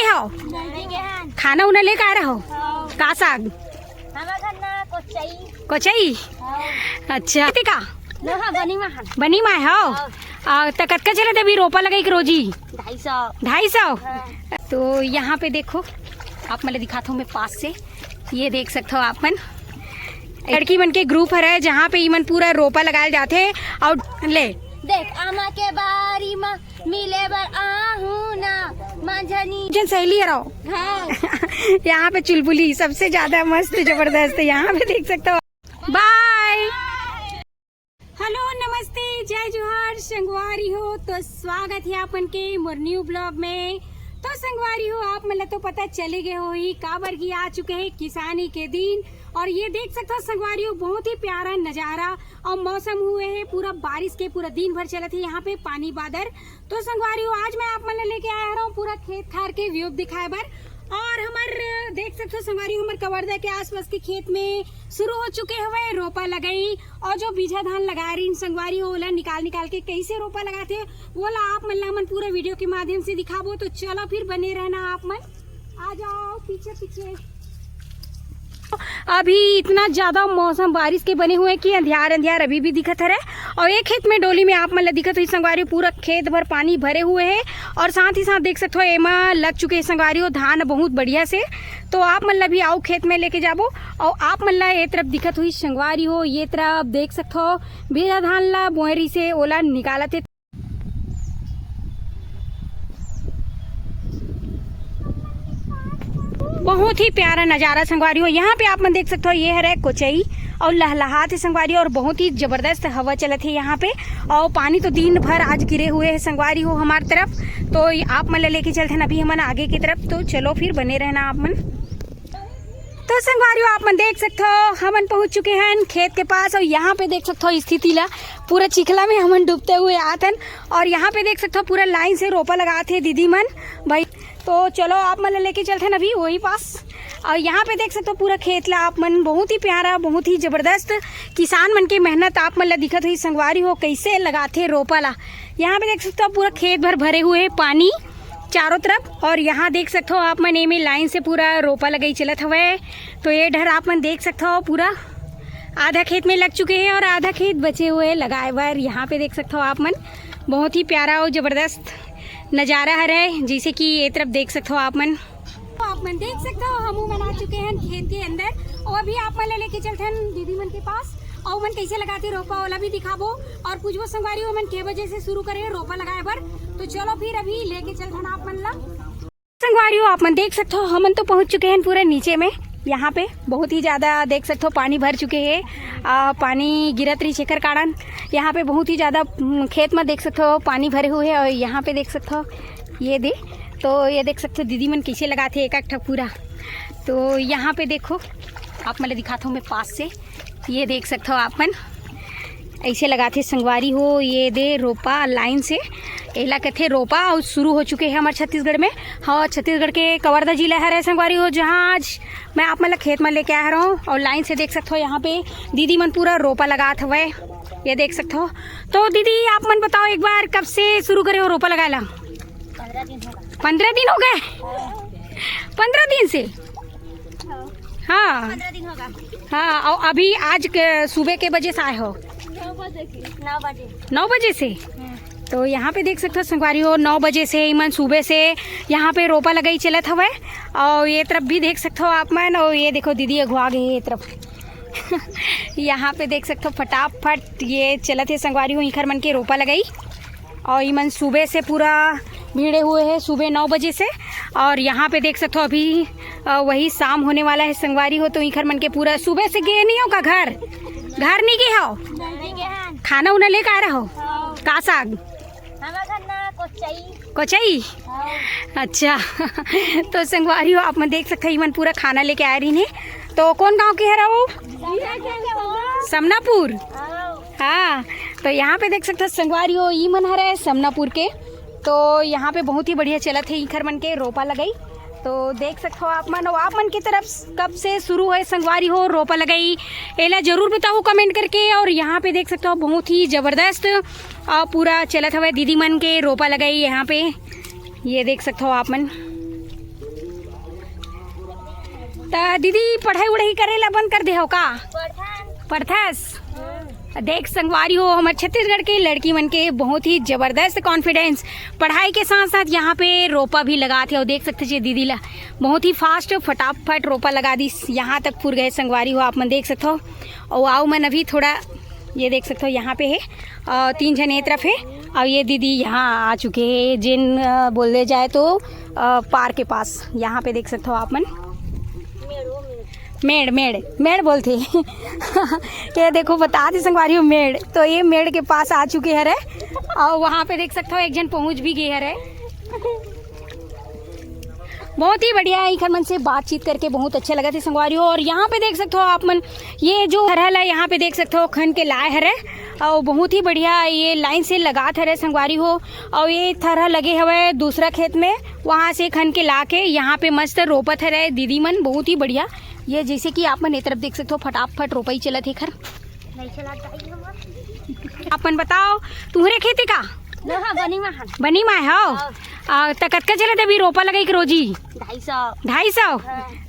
हो? खाना उना लेके आ रहे हो? का साग? कोचई। अच्छा का बनी माए हो? तो कतका चलत अभी रोपा लगाई के रोजी? 250। तो यहाँ पे देखो, आप मतलब दिखाता हूँ मैं पास से, ये देख सकते हो आप मन लड़की मन के ग्रुप है जहाँ पे इमन पूरा रोपा लगाए जाते और ले देख आमा के बारी में मिले बर आहू ना मंझनी जन सहेली रहो। हाँ। यहाँ पे चुलबुली सबसे ज्यादा मस्त जबरदस्त है, यहाँ पे देख सकते हो। बाय, हेलो, नमस्ते, जय जोहार, संगवारी हो। तो स्वागत है अपन के मोर न्यू ब्लॉग में। तो संगवारी हो, आप मतलब तो पता चले गए हो ही काबर की आ चुके हैं किसानी के दिन। और ये देख सकते हो संगवारी हो, बहुत ही प्यारा नजारा और मौसम हुए है पूरा बारिश के, पूरा दिन भर चला था यहाँ पे पानी बादर। तो संगवारी हो, आज मैं आप मतलब लेके आया रहा हूँ पूरा खेत खार के व्यू दिखाए बर। और हमार देख सकते हो संगवारी हो, हमारे कवर्धा के आसपास के खेत में शुरू हो चुके हुए रोपा लगाई। और जो बीजा धान लगा रही संगवारी हो, ओला निकाल के कैसे रोपा लगाते बोला आप मन पूरा वीडियो के माध्यम से दिखाबो। तो चलो फिर बने रहना, आप मन आ जाओ पीछे। अभी इतना ज्यादा मौसम बारिश के बने हुए कि अंधियार अभी भी दिखत है। और एक खेत में डोली में आप मतलब दिखत हुई संगवारी, पूरा खेत भर पानी भरे हुए है। और साथ ही साथ देख सकते हो एमा लग चुके हैं संगवारी हो धान बहुत बढ़िया से। तो आप मतलब भी आओ खेत में लेके जाबो। और आप मतलब ये तरफ दिखत हुई संगवारी हो, ये तरफ देख सकते हो बेजा धान ला बोहरी से ओला निकालत है। बहुत ही प्यारा नजारा संगवारी हो। यहाँ पे आप मन देख सकते हो, ये है कोचई और लहलहात है संगवारी। और बहुत ही जबरदस्त हवा चलत है यहाँ पे। और पानी तो दिन भर आज गिरे हुए है संगवारी हो हमारी तरफ। तो आप मन लेके चलते हैं अभी हमन आगे की तरफ। तो चलो फिर बने रहना आप मन। तो संगवारी हो, आप मन देख सकते हो हमन पहुंच चुके हैं खेत के पास। और यहाँ पे देख सकते हो स्थिति ला पूरा चिखला में हमन डूबते हुए आतन। और यहाँ पे देख सकते हो पूरा लाइन से रोपा लगाते दीदी मन भाई। तो चलो आप मन लेके चलते हैं अभी वही पास। और यहाँ पे देख सकते हो पूरा खेत ला आप मन, बहुत ही प्यारा, बहुत ही जबरदस्त किसान मन के मेहनत आप मन ला दिखत हुई संगवारी हो कैसे लगाते रोपा ला। यहाँ पे देख सकते हो पूरा खेत भर भरे हुए है पानी चारों तरफ। और यहाँ देख सकते हो आप मन में लाइन से पूरा रोपा लगाई चलत हुए। तो ये ढर आप मन देख सकते हो पूरा आधा खेत में लग चुके हैं और आधा खेत बचे हुए लगाए बार। यहाँ पे देख सकते हो आप मन, बहुत ही प्यारा और जबरदस्त नज़ारा है। जैसे कि ये तरफ देख सकते हो आप मन देख सकते हो हम बना चुके हैं खेत के अंदर। और अभी आप मन लेके चलते हैं दीदी मन के पास। और मन कैसे लगाते रोपा वाला भी दिखाबो और पूछबो संगवारी हो मन के बजे से शुरू करे रोपा लगाए बर। तो चलो फिर अभी लेके चलते हैं आप मन ला। संगवारी हो, आप मन देख सकते हो हमन तो पहुंच चुके हैं पूरे नीचे में। यहाँ पे बहुत ही ज़्यादा देख सकते हो पानी भर चुके हैं। पानी गिरत रही शेखर कारण यहाँ पे बहुत ही ज़्यादा खेत में देख सकते हो पानी भरे हुए हैं। और यहाँ पे देख सकते हो ये ये देख सकते हो दीदी मन कैसे लगाते एक ठक पूरा। तो यहाँ पे देखो आप मतलब दिखाता हूँ मैं पास से, ये देख सकते हो आप मन ऐसे लगाते संगवारी हो। ये दे रोपा लाइन से एला कहते रोपा और शुरू हो चुके हैं हमारे छत्तीसगढ़ में। हाँ, छत्तीसगढ़ के कवर्धा जिला है संगवारी हो, जहाँ आज मैं आप मतलब खेत में लेके आ रहा हूँ। और लाइन से देख सकते हो यहाँ पे दीदी मन पूरा रोपा लगात हुए, ये देख सकते हो। तो दीदी आप मन बताओ एक बार कब से शुरू करे हो रोपा लगाला? 15 दिन हो गए। 15 दिन से? हाँ 15 दिन होगा। हाँ। और अभी आज सुबह के बजे से आए हो? 9 बजे से। तो यहाँ पे देख सकते हो संगवारी हो 9 बजे से इमन सुबह से यहाँ पे रोपा लगाई चलत हवे। और ये तरफ भी देख सकते हो आप मन। और ये देखो दीदी अगवा गए ये तरफ। यहाँ पे देख सकते हो फटाफट ये चलत है संगवारी हो इखर मन के रोपा लगाई। और इमन सुबह से पूरा भीड़े हुए हैं सुबह 9 बजे से। और यहाँ पे देख सकते हो अभी वही शाम होने वाला है संगवारी हो। तो इखर मन के पूरा सुबह से गए नहीं हो का घर नहीं गए हो? खाना उना लेकर आ रहे हो? का साग? कोचई। अच्छा। तो संगवारी हो आप मन देख सकते हैं पूरा खाना लेके आ रही है। तो कौन गांव के है रहो? समनापुर। हाँ, तो यहाँ पे देख सकते हैं संगवारी हो ई मन है समनापुर के। तो यहाँ पे बहुत ही बढ़िया चला थे इखर मन के रोपा लगाई। तो देख सकते हो आप मन की तरफ कब से शुरू है संगवारी हो रोपा लगाई एला जरूर बताओ कमेंट करके। और यहाँ पे देख सकते हो बहुत ही जबरदस्त पूरा चलत हवे दीदी मन के रोपा लगाई यहाँ पे, ये देख सकते हो आप मन। तो दीदी पढ़ाई उढ़ाई करेला बंद कर दे हो का पढ़थस? देख संगवारी हो हमारे छत्तीसगढ़ के लड़की मन के बहुत ही जबरदस्त कॉन्फिडेंस, पढ़ाई के साथ साथ यहाँ पे रोपा भी लगाते हो। देख सकते हैं दीदी ला बहुत ही फास्ट फटाफट रोपा लगा दी, यहाँ तक फुर गए संगवारी हो आप मन देख सकते हो। और आओ मन अभी थोड़ा ये देख सकते हो यहाँ पे है 3 जन एक तरफ है और ये दीदी यहाँ आ चुके हैं जिन बोले जाए तो पार के पास। यहाँ पे देख सकते हो आप मन मेड़ बोलते ये देखो बता दी संगवारी हो मेड़, तो ये मेड़ के पास आ चुके हैं रे और वहाँ पे देख सकते हो एक जन पहुँच भी गए है रे। बहुत ही बढ़िया है इखर मन से बातचीत करके बहुत अच्छा लगा थे संगवारी हो। और यहाँ पे देख सकते हो आप मन ये जो हरहल है यहाँ पे देख सकते हो खन के लाए हरे और बहुत ही बढ़िया ये लाइन से लगा थे संगवारी हो। और ये थरह लगे हुए दूसरा खेत में वहाँ से खन के ला के यहाँ पे मस्त रोपत है दीदी मन, बहुत ही बढ़िया। ये जैसे कि आप मन एक तरफ देख सकते हो फटाफट रोपाई चलत है खर। अपन बताओ तुम्हारे खेती का बनी माँ हो तो कतका चलत अभी रोपा लगाई के रोजी 250।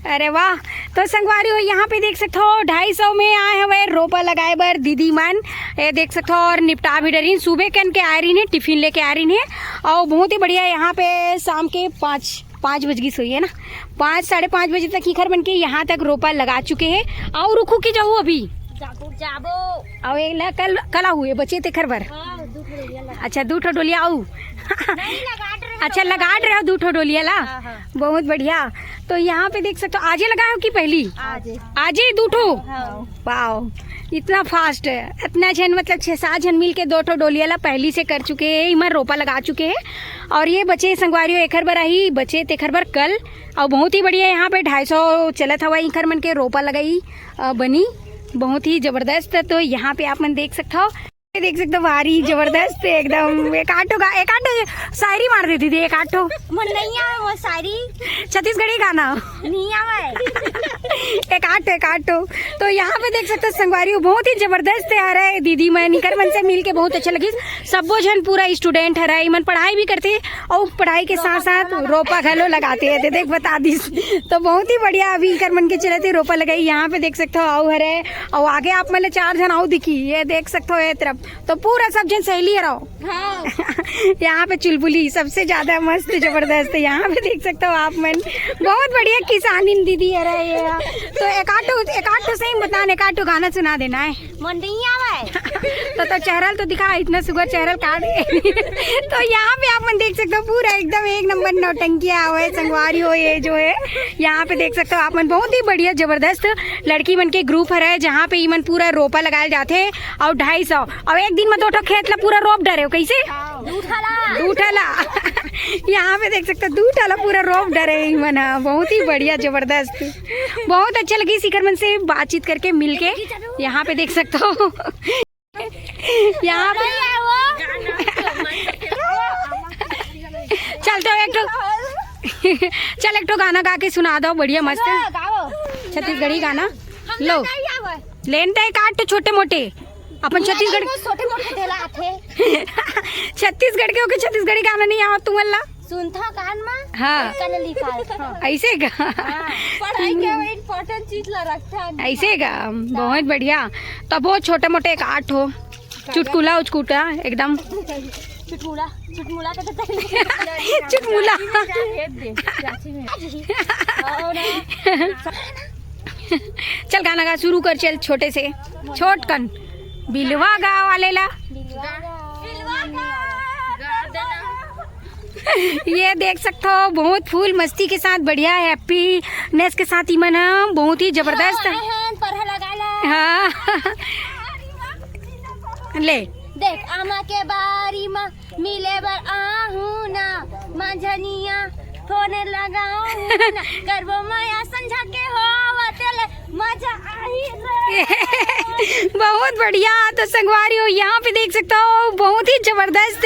अरे वाह, तो संगवारी हो यहाँ पे देख सकते हो 250 में आए हुए रोपा लगाए बर दीदी मन। ये देख सकते हो और निपटा भी डरी सुबह कन के आ रही है, टिफिन लेके आ रही है और बहुत ही बढ़िया। यहाँ पे शाम के 5 बज गई सोई है ना, 5 साढ़े 5 बजे तक इखर बन के यहाँ तक रोपा लगा चुके हैं। और रुको की जाऊ अभी जाबो और कल हुए बचे थे खरबर। अच्छा 2 ठो डोलिया आऊ अच्छा लगा रहे हो 2 ठो डोलिया ला, बहुत बढ़िया। तो यहाँ पे देख सकते हो आजे लगाए हो कि पहली आजे 2 ठो? वाओ इतना फास्ट, इतना जन मतलब 6-7 जन मिल के 2 ठो डोलिया ला पहली से कर चुके हैं, इमर रोपा लगा चुके हैं। और ये बचे संगवारियों एखर बर आई बचे तेखर बर कल और बहुत ही बढ़िया। यहाँ पे 250 चलत हवा इखर मन के रोपा लगाई बनी, बहुत ही जबरदस्त। तो यहाँ पे आप मन देख सकते हो भारी जबरदस्त एकदम। एक आठो शायरी मार देती थी, एक आठो मन नहीं आवे वो शायरी छत्तीसगढ़ी गाना नहीं आवे एक आठो। तो यहाँ पे देख सकते हो संगवारी बहुत ही जबरदस्त आ रहा है दीदी मन निकर मन से मिल के बहुत अच्छा लगी। सबो जन पूरा स्टूडेंट है मन पढ़ाई भी करते और पढ़ाई के साथ साथ रोपा घलो लगाते हैं। देख बता दी तो बहुत ही बढ़िया अभी इकर मन के चले थे रोपा लगाई। यहाँ पे देख सकते हो आओ हरे और आगे आप मतलब 4 जन आओ दिखी, ये देख सकते हो ये तरफ तो पूरा सब जन सहेली रहो। यहाँ पे चुलबुली सबसे ज्यादा मस्त जबरदस्त है। यहाँ पे देख सकते हो आप मन बहुत बढ़िया किसानी दीदी है रहे। तो एक आठो से ही बता एक आठो गाना सुना देना है मन नहीं आवे तो चेहरा तो दिखा इतना सुगर चेहरा काट तो यहाँ पे आप मन देख सकते हो पूरा एकदम 1 नंबर नौटंकिया हुए संगवारी हो। ये जो है यहाँ पे देख सकते हो आप मन बहुत ही बढ़िया जबरदस्त लड़की मन के ग्रुप है जहाँ पे इमन पूरा रोपा लगाए जाते हैं और 250 और एक दिन में 2 ठो खेत ला पूरा रोप डरे हो कैसे दूठाला यहाँ पे देख सकते हो दूठाला पूरा रोप डरे मन, बहुत ही बढ़िया जबरदस्त, बहुत अच्छा लगी शिखर मन से बातचीत करके मिलके। यहाँ पे देख सकते हो यहाँ पे चल तो एक ठो गाना गा के सुना दो बढ़िया मस्त छत्तीसगढ़ी गाना। लो लेन तो एक 8 छोटे मोटे अपन छत्तीसगढ़ छत्तीसगढ़ के होके छत्तीसगढ़ी गाना नहीं आवत तुम अल्लाह सुनता कान में हाँ लिखा ऐसे गा पढ़ाई के इम्पोर्टेंट चीज ला रखता ऐसे गा बहुत बढ़िया। तो बहुत छोटे मोटे एक 8 हो चुटकुला उचकुटा एकदम चुटमुला चुटमुला चल गाना गा शुरू कर चल छोटे से छोट कन बिलवा गाँव वाले ला ये देख सकते हो बहुत फूल मस्ती के साथ बढ़िया हैप्पीनेस के साथ इमन बहुत ही जबरदस्त हाँ ले देख आमा के बारी में मिले बर आहू ना मंझनिया फोन लगाऊ ना करबो माया संझा के हो तेले मजा आई बहुत बढ़िया। तो संगवारी हो यहाँ पे देख सकते हो बहुत ही जबरदस्त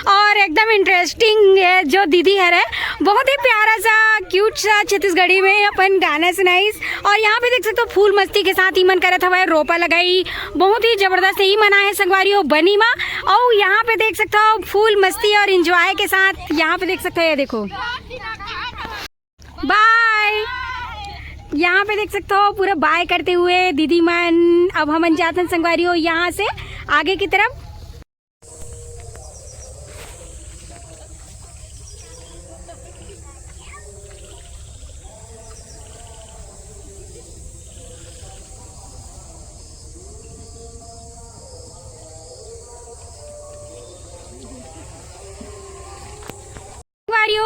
और एकदम इंटरेस्टिंग जो दीदी है बहुत ही प्यारा सा क्यूट सा छत्तीसगढ़ी में अपन गाना सुनाई। और यहाँ पे देख सकते हो फूल मस्ती के साथ ही मन करत हवा रोपा लगाई बहुत ही जबरदस्त ही मना है संगवारी हो बनी माँ। और यहाँ पे देख सकते हो फूल मस्ती और इंजॉय के साथ यहाँ पे देख सकते हो ये देखो बाय यहाँ पे देख सकते हो पूरा बाय करते हुए दीदी मन। अब हम जाते हैं संगवारी हो यहाँ से आगे की तरफ।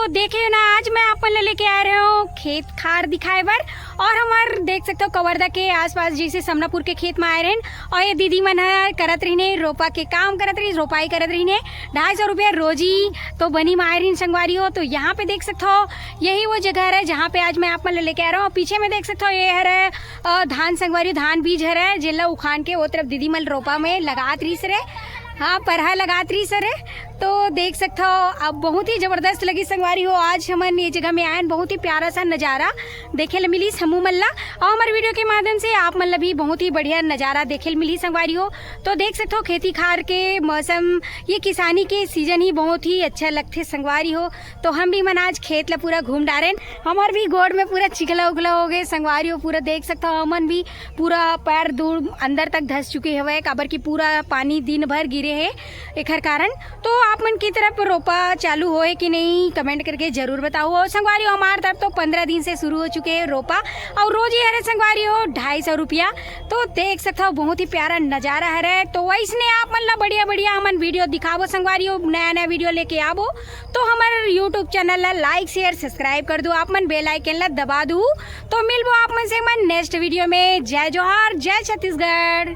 देखे ना आज मैं अपन लेके आ रहे हूँ खेत खार दिखाए बर। और हमार देख सकते हो कवर्धा के आसपास जैसे समनापुर के खेत में आए रहे। और ये दीदी मन है करत रही ने रोपा के काम करत रही, रोपाई करत रही ने। 250 रुपया रोजी तो बनी में आए रही संगवारी हो। तो यहाँ पे देख सकते हो यही वो जगह है जहाँ पे आज मैं अपन लेके आ रहा हूँ। पीछे में देख सकते हो ये है धान संगवारी, धान बीज है जिला उखान के वो तरफ दीदी मन रोपा में लगात रही सरे। हाँ परहा लगात रही सर। तो देख सकते हो अब बहुत ही जबरदस्त लगी संगवारी हो। आज हमन ये जगह में आए, बहुत ही प्यारा सा नज़ारा देखे ले मिली समूह मल्ला। और हमारे वीडियो के माध्यम से आप मल्ला भी बहुत ही बढ़िया नज़ारा देखे ले मिली संगवारी हो। तो देख सकते हो खेती खार के मौसम, ये किसानी के सीजन ही बहुत ही अच्छा लगते संगवारी हो। तो हम भी मन आज खेत ला पूरा घूम डारें। हमार भी गोड़ में पूरा चिखला उगला हो गए संगवारी हो। पूरा देख सकते हो हमन भी पूरा पैर दूर अंदर तक धस चुके हुए काबर की पूरा पानी दिन भर गिरे है एकर कारण। तो आप मन की तरफ रोपा चालू होए कि नहीं कमेंट करके जरूर बताओ। और संगवारी हो हमारे तरफ तो 15 दिन से शुरू हो चुके हैं रोपा। और रोज ही है संगवारी हो 250 रुपया। तो देख सकते हो बहुत ही प्यारा नज़ारा है। तो वैसने आप मन ला बढ़िया बढ़िया हमन वीडियो दिखावो संगवारी हो, नया नया वीडियो लेके आवो। तो हमारे यूट्यूब चैनल ला लाइक शेयर सब्सक्राइब कर दो, आप मन बेल आइकन ला दबा दो। तो मिलबो आप मन से मन नेक्स्ट वीडियो में। जय जोहार, जय छत्तीसगढ़।